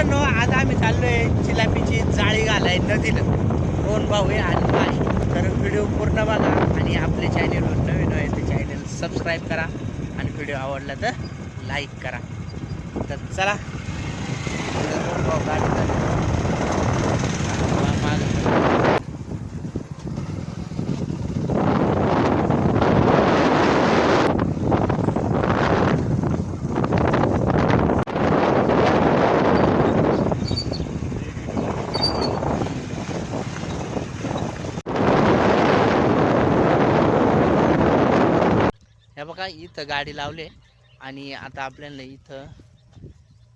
मित्रांनो, आज आम्ही चाललोय चिलापीची जाळी घालाय नदीला. दोन भाऊ आहे आणि माई. तर व्हिडिओ पूर्ण बघा आणि आपल्या चॅनलवर नवीन आहे ते चॅनल सबस्क्राईब करा आणि व्हिडिओ आवडला तर लाईक करा. तर चला, दोन भाऊ गाडी हे बघा, इथं गाडी लावली आणि आता आपल्याला इथं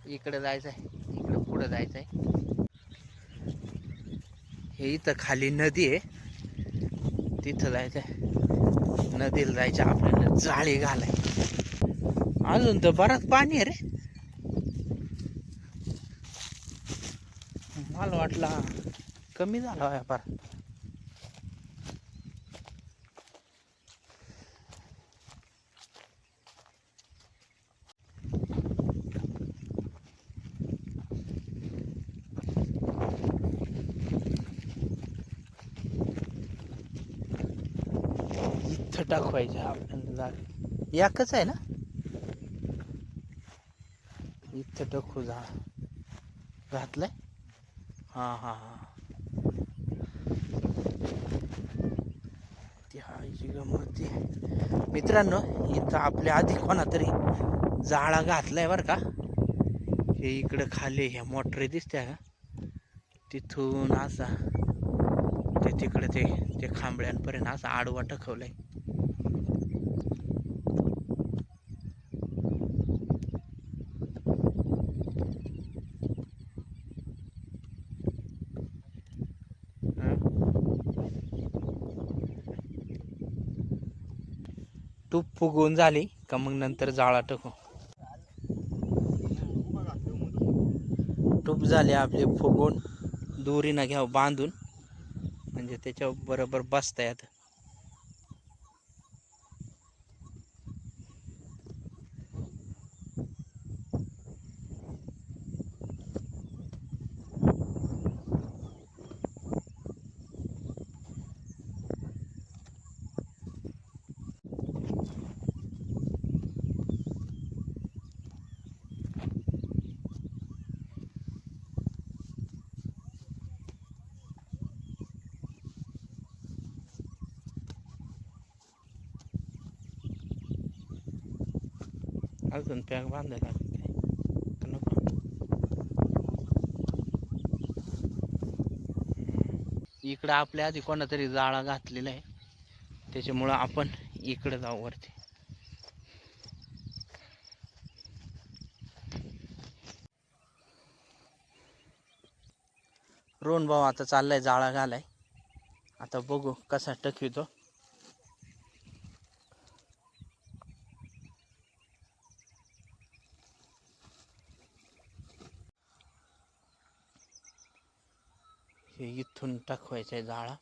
इकडे जायचं आहे, इकडे पुढे जायचं आहे. हे इथं खाली नदी आहे, तिथं जायचं आहे. नदीला जायचं आपल्याला जाळी घालाय. अजून तर बराच पाणी आहे रे. मला वाटला कमी झाला व्यापार. इथं टाकवायचं आपल्याला जाळी. एकच आहे ना, इथं टाकू जा घातलंय. हा हा हा, ती हायची गंमत. मित्रांनो, इथं आपल्या आधी कोणा तरी जाळा घातलाय बर का. हे इकडे खाली ह्या मोटरी दिसत्या का, तिथून असा ते तिकडे ते खांबळ्यांपर्यंत असा आडवा टाकवलाय. टूप फुगवून झाली का मग नंतर जाळा टाकू. टूप झाले आपले फुगवून, दोरीनं घ्यावं बांधून, म्हणजे त्याच्या बरोबर बसता येत. अजून पॅक बांधायला नको. इकडं आपल्या आधी कोणातरी जाळा घातलेला आहे, त्याच्यामुळं आपण इकडे जाऊ वरती. रोहन भाऊ आता चाललाय जाळा घालाय. आता बघू कसा टकवितो. हे इथून टाकवायचं आहे जाळा,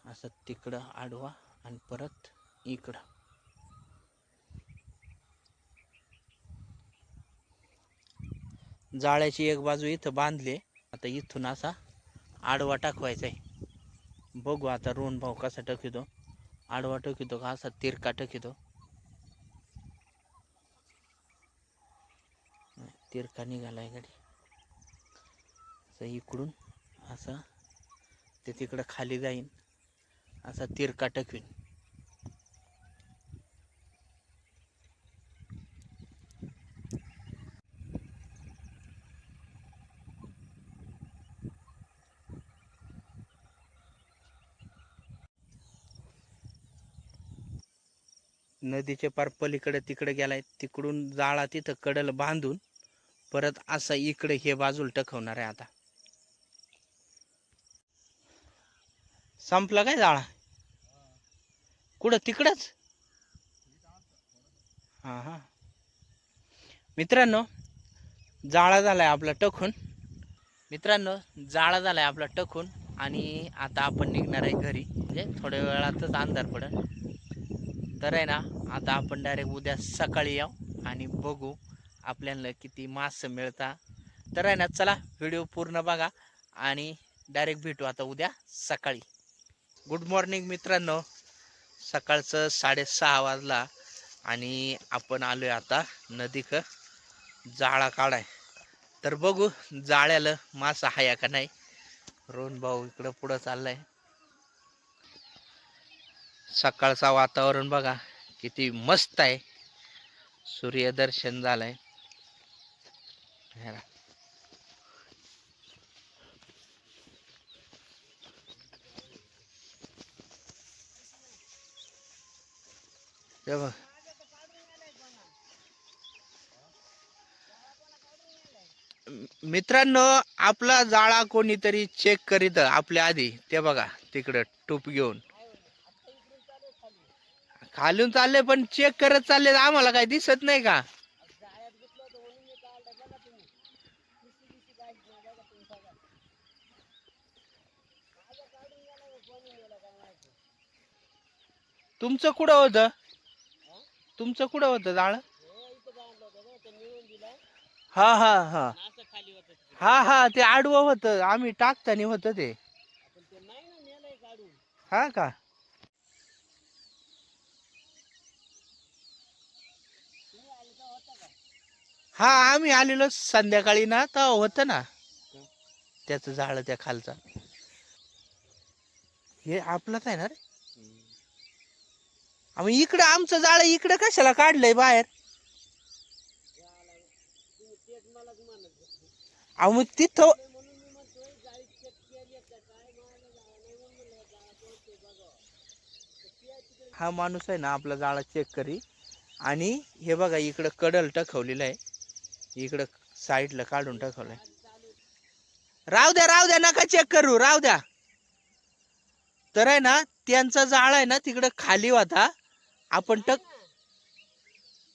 असं तिकडं आडवा आणि परत इकडं. जाळ्याची एक बाजू इथं बांधली, आता इथून असा आडवा टाकवायचा आहे. बघू आता रोहन भाऊ कसा टकवितो. आडवा टकवितो का असा तिरका टकवितो. तिरका निघालाय गाडी. असं इकडून असं ते तिकडं खाली जाईन, असा तिरका टकवीन. नदीच्या पार पलीकडे तिकडे गेलाय, तिकडून जाळा तिथं कडल बांधून परत असा इकडे हे बाजूला टकवणार आहे. आता संपला काय जाळा? कुठं तिकडच? हा हा, मित्रांनो, जाळा झालाय आपला टकून. मित्रांनो, जाळा झालाय आपला टकून आणि आता आपण निघणार आहे घरी. म्हणजे थोड्या वेळातच अंधार पडेल. तर आहे ना, आता आपण डायरेक्ट उद्या सकाळी याव आणि बघू आपल्याला किती मासे मिळता तर आहे ना, चला व्हिडिओ पूर्ण बघा आणि डायरेक्ट भेटू आता उद्या सकाळी. गुड मॉर्निंग मित्रांनो. सकाळचं 6:30 वाजला आणि आपण आलोय आता नदीक जाळा काढाय. तर बघू जाळ्याला मासा हाया का नाही. रोहन भाऊ इकडं पुढं चाललाय. सकाळचा वातावरण बघा किती मस्त आहे. सूर्यदर्शन झालंय. हे बघ मित्रांनो, आपला जाळा कोणीतरी चेक करीत आपल्या आधी. ते बघा तिकडं टूप घेऊन खालून चालले, पण चेक करत चालले. आम्हाला काय दिसत नाही का? तुमचं कुठं होतं? तुमचं कुठं होतं जाळ? हा हा हा हा हा ते आडवं होतं. आम्ही टाकताना होतं ते. हा का? हा आम्ही आलेलो संध्याकाळी ना, तर होतं ना त्याचं जाळ त्या खालचा. हे आपलंच आहे ना रे. आम्ही इकडं आमचं जाळ इकडं कशाला काढलंय बाहेर? अहो मग तिथं हा माणूस आहे ना आपला जाळा चेक करी. आणि हे बघा इकडं कडल टाकवलेलं आहे. इकडं साईडला काढून टाकवलंय. राहू द्या राहू द्या, नका चेक करू, राहू द्या. तर आहे ना त्यांचा जाळ आहे ना तिकडं खाली होता. आपण टक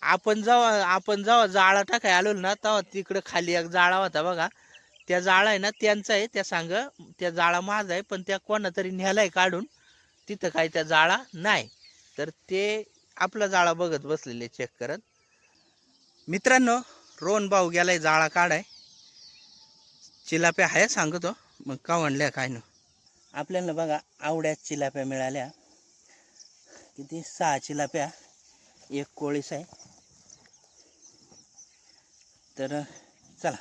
आपण जेव्हा जाळा टाकाय आलो ना, तेव्हा तिकडं खाली एक जाळा होता बघा. त्या जाळा आहे ना त्यांचा आहे. त्या सांग त्या जाळा माझा आहे, पण त्या कोणा तरी नेलाय काढून. तिथं काही त्या जाळा नाही. तर ते आपला जाळा बघत बसलेले चेक करत. मित्रांनो, रोहन भाऊ गेलाय जाळा काढाय. चिलाप्या आहे सांगतो, मग का म्हणल्या काय न. आपल्याला बघा आवड्या चिलाप्या मिळाल्या. किती? 6 चिलाप्या, 1 कोळीस आहे. तर चला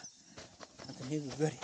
आता निघू घरी.